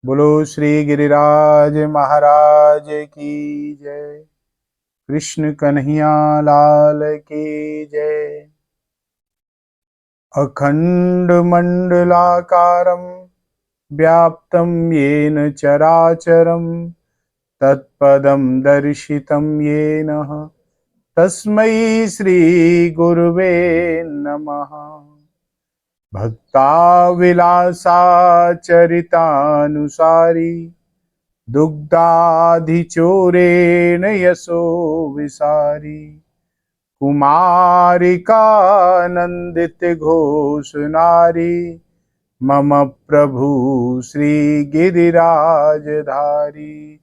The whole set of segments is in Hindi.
बोलो श्री गिरिराज महाराज की जय। कृष्ण कन्हैया लाल की जय। अखंड मंडलाकारं व्याप्तं येन चराचरं तत्पदं दर्शितं येन तस्मै श्री गुरुवे नमः। भक्ताविलासाचरितानुसारी दुग्धाधिचोरेण यशो विसारी कुमारिकानंदित घोष नारी मम प्रभु श्री गिरिराज धारी।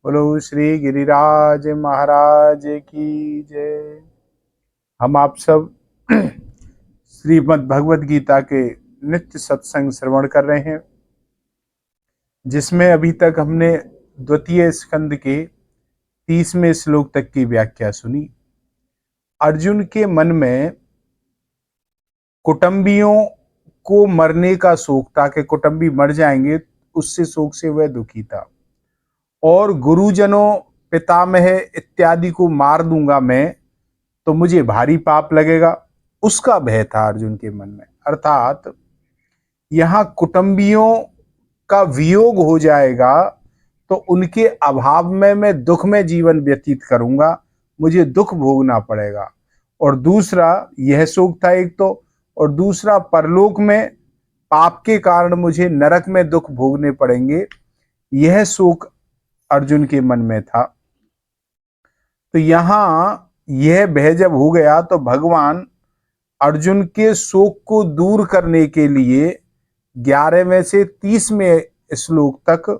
बोलो श्री गिरिराज महाराज की जय। हम आप सब श्रीमद् भगवद गीता के नित्य सत्संग श्रवण कर रहे हैं, जिसमें अभी तक हमने द्वितीय स्कंद के 30वें श्लोक तक की व्याख्या सुनी। अर्जुन के मन में कुटुंबियों को मरने का शोक था कि कुटुंबी मर जाएंगे, उससे शोक से वह दुखी था। और गुरुजनों पितामह इत्यादि को मार दूंगा मैं तो मुझे भारी पाप लगेगा, उसका भय था अर्जुन के मन में। अर्थात यहाँ कुटुंबियों का वियोग हो जाएगा तो उनके अभाव में मैं दुख में जीवन व्यतीत करूंगा, मुझे दुख भोगना पड़ेगा। और दूसरा यह शोक था एक तो, और दूसरा परलोक में पाप के कारण मुझे नरक में दुख भोगने पड़ेंगे, यह शोक अर्जुन के मन में था। तो यहाँ यह भय जब हो गया तो भगवान अर्जुन के शोक को दूर करने के लिए 11वें से 30वें श्लोक तक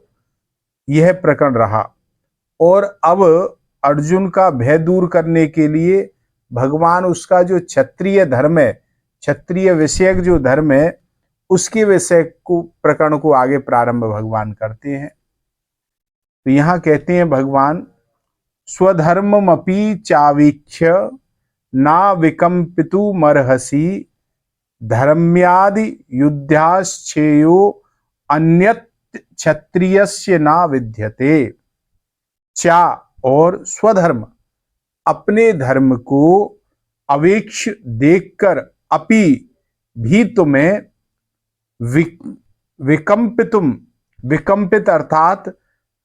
यह प्रकरण रहा। और अब अर्जुन का भय दूर करने के लिए भगवान उसका जो क्षत्रिय धर्म है, क्षत्रिय विषयक जो धर्म है, उसके विषय को प्रकरण को आगे प्रारंभ भगवान करते हैं। तो यहाँ कहते हैं भगवान, स्वधर्ममपि चावीक्ष्य ना विकम्पितु मर्हसि धर्म्यादि युद्धाश्चेयो अन्यत् क्षत्रियस्य ना विद्यते। चा और स्वधर्म, अपने धर्म को अवेक्ष देखकर अपि भी तुम्हें विकम्पित अर्थात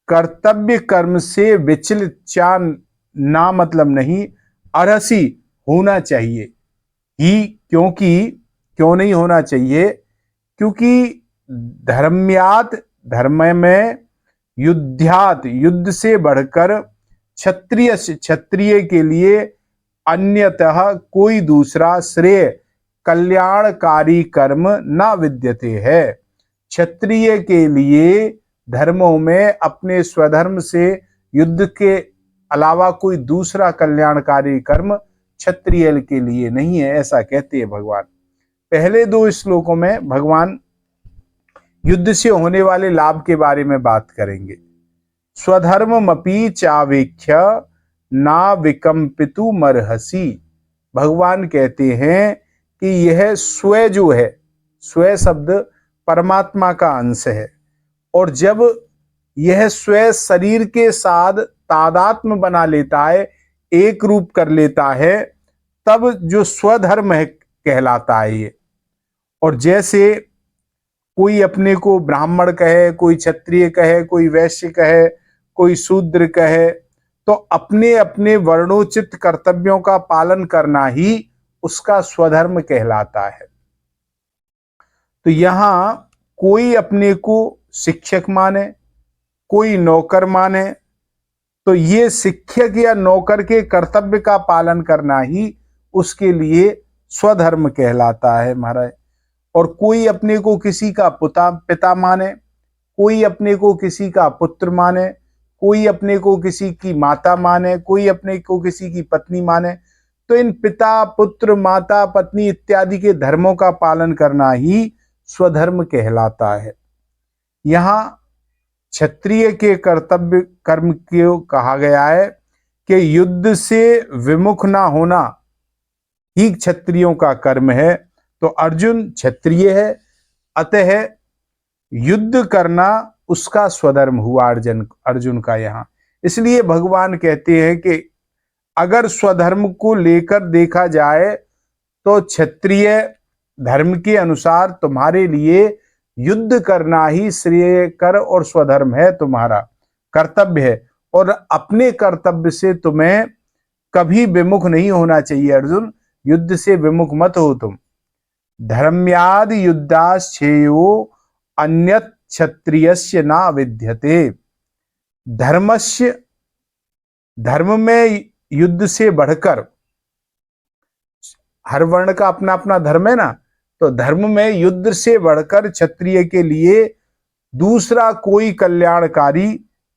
कर्तव्य कर्म से विचलित, चा ना मतलब नहीं, अरसी होना चाहिए ही। क्यों नहीं होना चाहिए? क्योंकि धर्म्यात धर्म में, युद्धात युद्ध से बढ़कर, क्षत्रिय के लिए अन्यतः कोई दूसरा श्रेय कल्याणकारी कर्म ना विद्यते है। क्षत्रिय के लिए धर्मों में अपने स्वधर्म से युद्ध के अलावा कोई दूसरा कल्याणकारी कर्म क्षत्रिय के लिए नहीं है, ऐसा कहते हैं भगवान। पहले 2 श्लोकों में भगवान युद्ध से होने वाले लाभ के बारे में बात करेंगे। स्वधर्ममपि चावेक्ष्य ना विकम्पितु मर्हसि। भगवान कहते हैं कि यह स्व जो है, स्व शब्द परमात्मा का अंश है, और जब यह स्व शरीर के साथ तादात्म्य बना लेता है, एक रूप कर लेता है, तब जो स्वधर्म है कहलाता है ये। और जैसे कोई अपने को ब्राह्मण कहे, कोई क्षत्रिय कहे, कोई वैश्य कहे, कोई शूद्र कहे, तो अपने अपने वर्णोचित कर्तव्यों का पालन करना ही उसका स्वधर्म कहलाता है। तो यहां कोई अपने को शिक्षक माने, कोई नौकर माने, तो ये शिक्षक या नौकर के कर्तव्य का पालन करना ही उसके लिए स्वधर्म कहलाता है महाराज। और कोई अपने को किसी का पिता माने, कोई अपने को किसी का पुत्र माने, कोई अपने को किसी की माता माने, कोई अपने को किसी की पत्नी माने, तो इन पिता, पुत्र, माता, पत्नी इत्यादि के धर्मों का पालन करना ही स्वधर्म कहलाता है। यहाँ क्षत्रिय के कर्तव्य कर्म को कहा गया है कि युद्ध से विमुख ना होना ही क्षत्रियों का कर्म है। तो अर्जुन क्षत्रिय है, अतः युद्ध करना उसका स्वधर्म हुआ अर्जुन का यहाँ। इसलिए भगवान कहते हैं कि अगर स्वधर्म को लेकर देखा जाए तो क्षत्रिय धर्म के अनुसार तुम्हारे लिए युद्ध करना ही श्रेयकर और स्वधर्म है, तुम्हारा कर्तव्य है। और अपने कर्तव्य से तुम्हें कभी विमुख नहीं होना चाहिए अर्जुन, युद्ध से विमुख मत हो तुम। धर्म्याद युद्धाश्चेयो अन्यत् क्षत्रियस्य ना विद्यते। धर्मस्य, धर्म में युद्ध से बढ़कर, हर वर्ण का अपना अपना धर्म है ना, तो धर्म में युद्ध से बढ़कर क्षत्रिय के लिए दूसरा कोई कल्याणकारी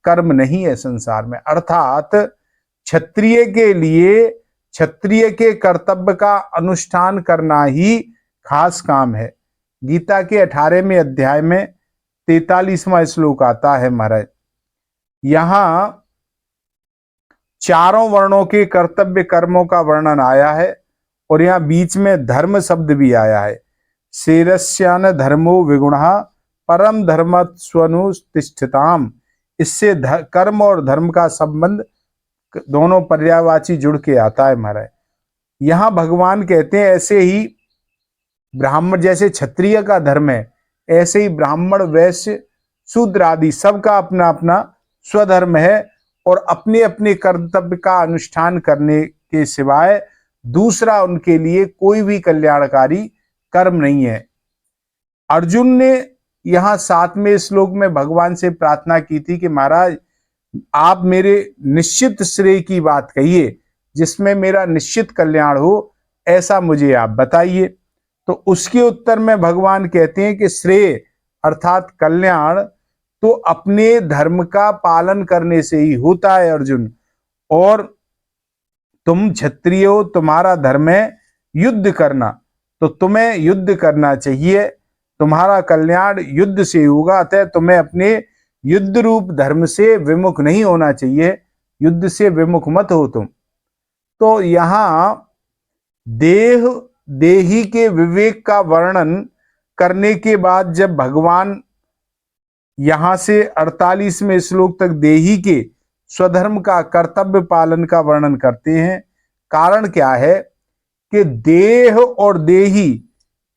कर्म नहीं है संसार में। अर्थात क्षत्रिय के लिए क्षत्रिय के कर्तव्य का अनुष्ठान करना ही खास काम है। गीता के 18वें अध्याय में 43वां श्लोक आता है महाराज। यहां चारों वर्णों के कर्तव्य कर्मों का वर्णन आया है और यहाँ बीच में धर्म शब्द भी आया है। शेरस्यान धर्मो विगुणः परम धर्मस्वनुतिष्ठताम। इससे कर्म और धर्म का संबंध दोनों पर्यायवाची जुड़ के आता है महाराज। यहाँ भगवान कहते हैं ऐसे ही ब्राह्मण, जैसे क्षत्रिय का धर्म है ऐसे ही ब्राह्मण वैश्य शूद्र आदि सबका अपना अपना स्वधर्म है और अपने अपने कर्तव्य का अनुष्ठान करने के सिवाय दूसरा उनके लिए कोई भी कल्याणकारी कर्म नहीं है। अर्जुन ने यहाँ 7वें श्लोक में भगवान से प्रार्थना की थी कि महाराज आप मेरे निश्चित श्रेय की बात कहिए, जिसमें मेरा निश्चित कल्याण हो, ऐसा मुझे आप बताइए। तो उसके उत्तर में भगवान कहते हैं कि श्रेय अर्थात कल्याण तो अपने धर्म का पालन करने से ही होता है अर्जुन। और तुम क्षत्रिय हो, तुम्हारा धर्म है युद्ध करना, तो तुम्हें युद्ध करना चाहिए, तुम्हारा कल्याण युद्ध से होगा। अतः तुम्हें अपने युद्ध रूप धर्म से विमुख नहीं होना चाहिए, युद्ध से विमुख मत हो तुम। तो यहां देह देही के विवेक का वर्णन करने के बाद जब भगवान यहां से 48वें श्लोक तक देही के स्वधर्म का कर्तव्य पालन का वर्णन करते हैं, कारण क्या है कि देह और देही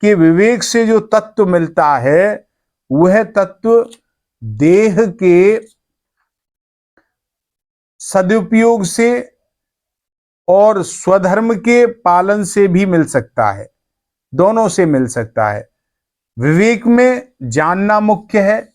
के विवेक से जो तत्व मिलता है वह तत्व देह के सदुपयोग से और स्वधर्म के पालन से भी मिल सकता है, दोनों से मिल सकता है। विवेक में जानना मुख्य है,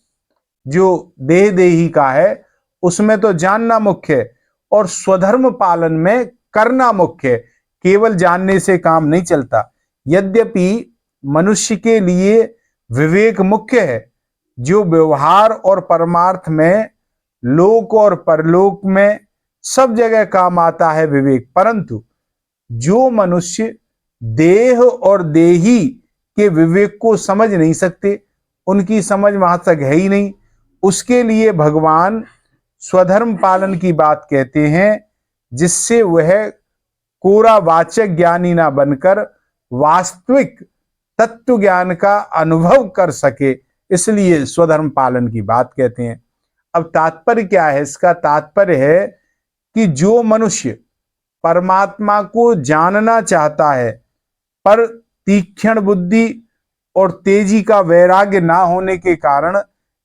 जो देह देही का है उसमें तो जानना मुख्य है, और स्वधर्म पालन में करना मुख्य है। केवल जानने से काम नहीं चलता। यद्यपि मनुष्य के लिए विवेक मुख्य है, जो व्यवहार और परमार्थ में, लोक और परलोक में सब जगह काम आता है विवेक, परंतु जो मनुष्य देह और देही के विवेक को समझ नहीं सकते, उनकी समझ वहां तक है ही नहीं, उसके लिए भगवान स्वधर्म पालन की बात कहते हैं, जिससे वह कोरा वाचक ज्ञानी ना बनकर वास्तविक तत्व ज्ञान का अनुभव कर सके, इसलिए स्वधर्म पालन की बात कहते हैं। अब तात्पर्य क्या है इसका? तात्पर्य है कि जो मनुष्य परमात्मा को जानना चाहता है पर तीक्ष्ण बुद्धि और तेजी का वैराग्य ना होने के कारण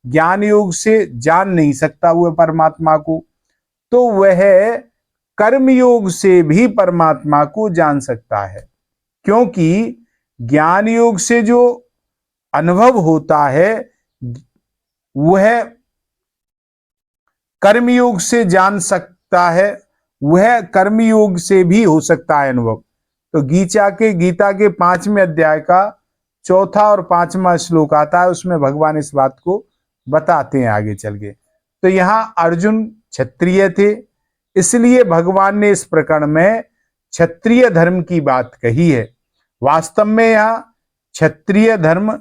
ज्ञान योग से जान नहीं सकता हुआ परमात्मा को, तो वह कर्म योग से भी परमात्मा को जान सकता है। क्योंकि ज्ञान योग से जो अनुभव होता है वह कर्मयोग से जान सकता है, वह कर्मयोग से भी हो सकता है अनुभव। तो गीता के 5वें अध्याय का 4था और 5वां श्लोक आता है, उसमें भगवान इस बात को बताते हैं आगे चल के। तो यहां अर्जुन क्षत्रिय थे, इसलिए भगवान ने इस प्रकरण में क्षत्रिय धर्म की बात कही है। वास्तव में यहां क्षत्रिय धर्म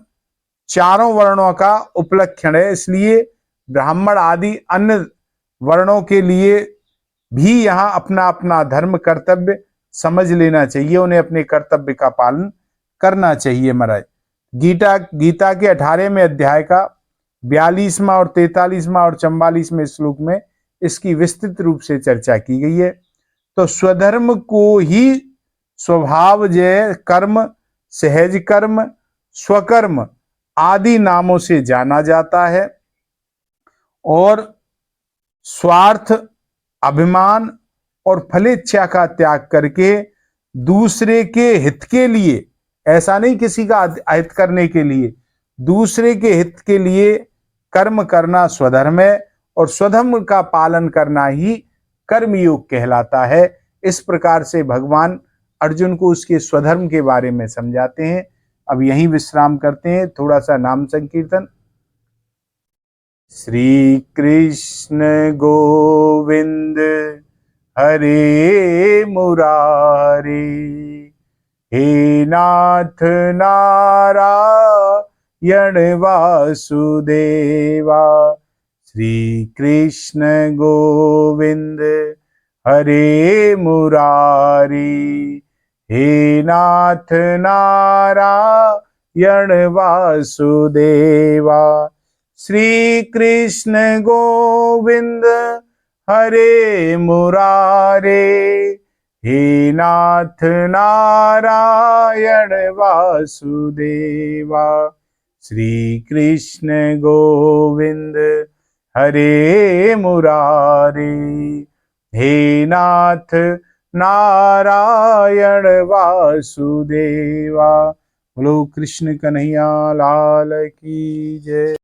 चारों वर्णों का उपलक्षण है, इसलिए ब्राह्मण आदि अन्य वर्णों के लिए भी यहाँ अपना अपना धर्म कर्तव्य समझ लेना चाहिए, उन्हें अपने कर्तव्य का पालन करना चाहिए महाराज। गीता के 18वें अध्याय का 42वां और 43वां और 44वें श्लोक में इसकी विस्तृत रूप से चर्चा की गई है। तो स्वधर्म को ही स्वभावजय कर्म, सहज कर्म, स्वकर्म आदि नामों से जाना जाता है और स्वार्थ, अभिमान और फलेच्छा का त्याग करके दूसरे के हित के लिए, ऐसा नहीं किसी का अहित करने के लिए, दूसरे के हित के लिए कर्म करना स्वधर्म है और स्वधर्म का पालन करना ही कर्मयोग कहलाता है। इस प्रकार से भगवान अर्जुन को उसके स्वधर्म के बारे में समझाते हैं। अब यहीं विश्राम करते हैं, थोड़ा सा नाम संकीर्तन। श्री कृष्ण गोविंद हरे मुरारी, हे नाथ नारायण वासुदेवा। श्री कृष्ण गोविंद हरे मुरारी, हे नाथ नारायण वासुदेवा। श्री कृष्ण गोविंद हरे मुरारे, हे नाथ नारायण वासुदेवा। श्री कृष्ण गोविंद हरे मुरारे, हे नाथ नारायण वासुदेवा। बोलो कृष्ण कन्हैया लाल की जय।